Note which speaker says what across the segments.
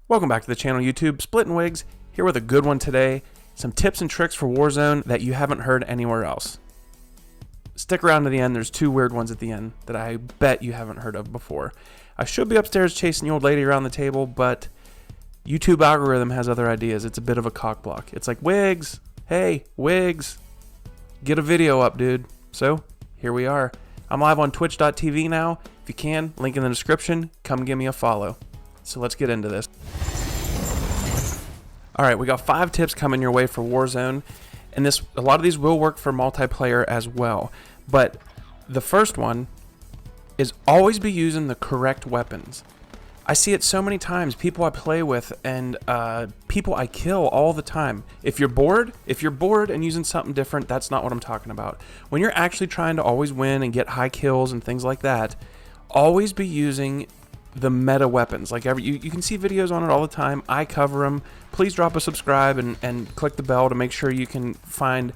Speaker 1: Welcome back to the channel, YouTube. Splitting Wigs here with a good one today. Some tips and tricks for Warzone that you haven't heard anywhere else. Stick around to the end. There's two weird ones at the end that I bet you haven't heard of before. I should be upstairs chasing the old lady around the table, but YouTube algorithm has other ideas. It's a bit of a cock block. It's like, Wigs, hey, Wigs, get a video up, dude. So here we are. I'm live on twitch.tv now. If you can, link in the description. Come give me a follow. So let's get into this. Alright, we got 5 tips coming your way for Warzone, and a lot of these will work for multiplayer as well. But the first one is always be using the correct weapons. I see it so many times, people I play with and people I kill all the time. If you're bored and using something different, that's not what I'm talking about. When you're actually trying to always win and get high kills and things like that, always be using the meta weapons. Like you can see videos on it all the time. I cover them. Please drop a subscribe and click the bell to make sure you can find,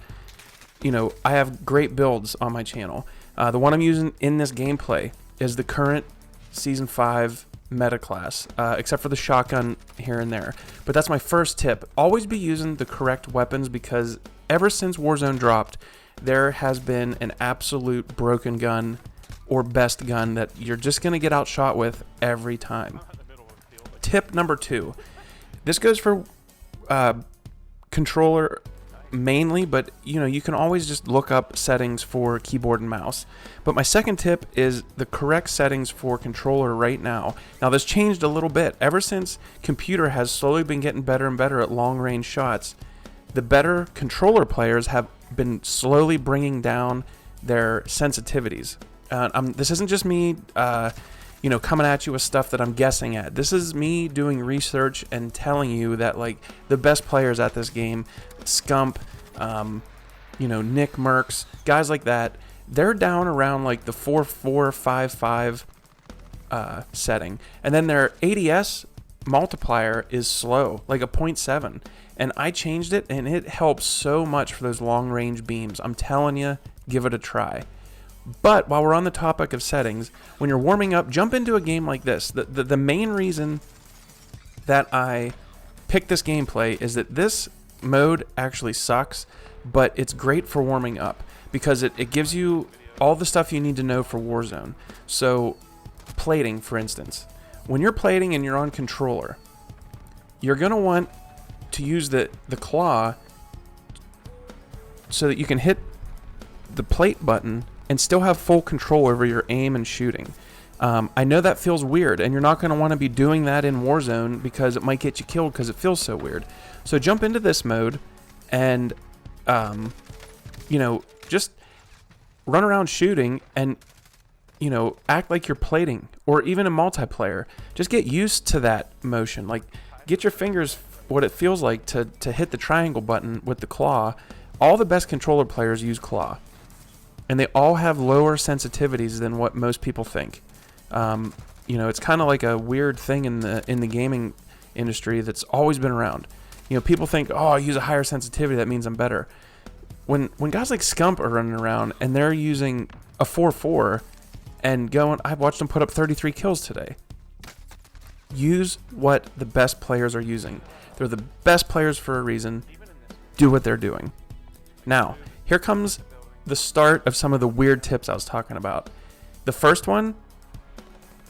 Speaker 1: I have great builds on my channel. The one I'm using in this gameplay is the current Season 5 meta class, except for the shotgun here and there. But that's my first tip. Always be using the correct weapons, because ever since Warzone dropped, there has been an absolute broken gun or best gun that you're just going to get outshot with every time. Tip number 2. This goes for controller mainly, but you can always just look up settings for keyboard and mouse. But my second tip is the correct settings for controller right now. Now this changed a little bit. Ever since computer has slowly been getting better and better at long range shots, the better controller players have been slowly bringing down their sensitivities. This isn't just me, coming at you with stuff that I'm guessing at. This is me doing research and telling you that, like, the best players at this game, Scump, Nick Mercs, guys like that, they're down around like the 4.455 setting, and then their ADS multiplier is slow, like a 0.7. And I changed it, and it helps so much for those long range beams. I'm telling you, give it a try. But while we're on the topic of settings, when you're warming up, jump into a game like this. The main reason that I picked this gameplay is that this mode actually sucks, but it's great for warming up, because it gives you all the stuff you need to know for Warzone. So, plating, for instance. When you're plating and you're on controller, you're going to want to use the claw so that you can hit the plate button and still have full control over your aim and shooting. I know that feels weird, and you're not going to want to be doing that in Warzone because it might get you killed because it feels so weird. So jump into this mode and, just run around shooting and, act like you're plating, or even in multiplayer. Just get used to that motion. Like, get your fingers what it feels like to hit the triangle button with the claw. All the best controller players use claw, and they all have lower sensitivities than what most people think. It's kind of like a weird thing in the gaming industry that's always been around. People think, oh, I use a higher sensitivity, that means I'm better. When guys like Scump are running around and they're using a 4.4 and going, I've watched them put up 33 kills today. Use what the best players are using. They're the best players for a reason. Do what they're doing. Now, here comes the start of some of the weird tips I was talking about. The first one,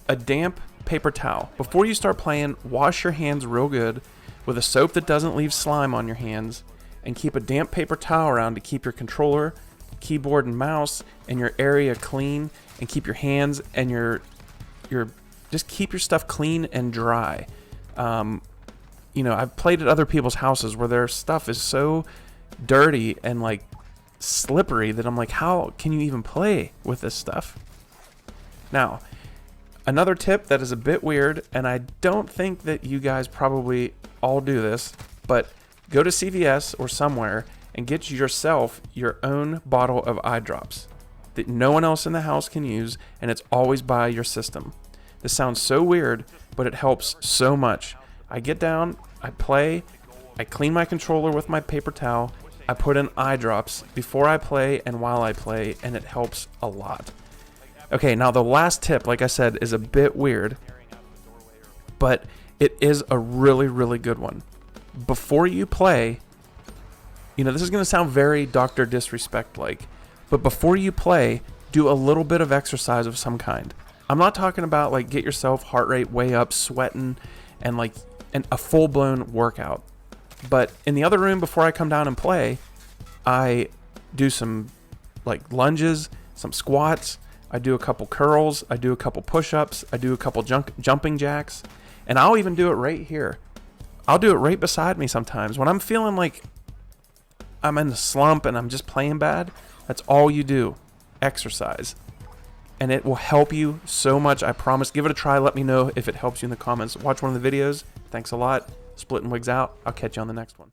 Speaker 1: a damp paper towel. Before you start playing, wash your hands real good with a soap that doesn't leave slime on your hands, and keep a damp paper towel around to keep your controller, keyboard and mouse, and your area clean, and keep your hands and just keep your stuff clean and dry. I've played at other people's houses where their stuff is so dirty and like slippery that I'm like, how can you even play with this stuff? Now, another tip that is a bit weird, and I don't think that you guys probably all do this, but go to CVS or somewhere and get yourself your own bottle of eye drops that no one else in the house can use, and it's always by your system. This sounds so weird, but it helps so much. I get down, I play, I clean my controller with my paper towel, I put in eye drops before I play and while I play, and it helps a lot. Okay, now the last tip, like I said, is a bit weird, but It is a really, really good one. Before you play, you know, this is going to sound very Dr. Disrespect like, but before you play, do a little bit of exercise of some kind. I'm not talking about like get yourself heart rate way up, sweating, and like a full-blown workout. But in the other room before I come down and play, I do some like lunges, some squats, I do a couple curls, I do a couple push-ups, I do a couple jumping jacks, and I'll even do it right here. I'll do it right beside me sometimes. When I'm feeling like I'm in a slump and I'm just playing bad, that's all you do. Exercise. And it will help you so much, I promise. Give it a try. Let me know if it helps you in the comments. Watch one of the videos. Thanks a lot. Splitting Wigs out. I'll catch you on the next one.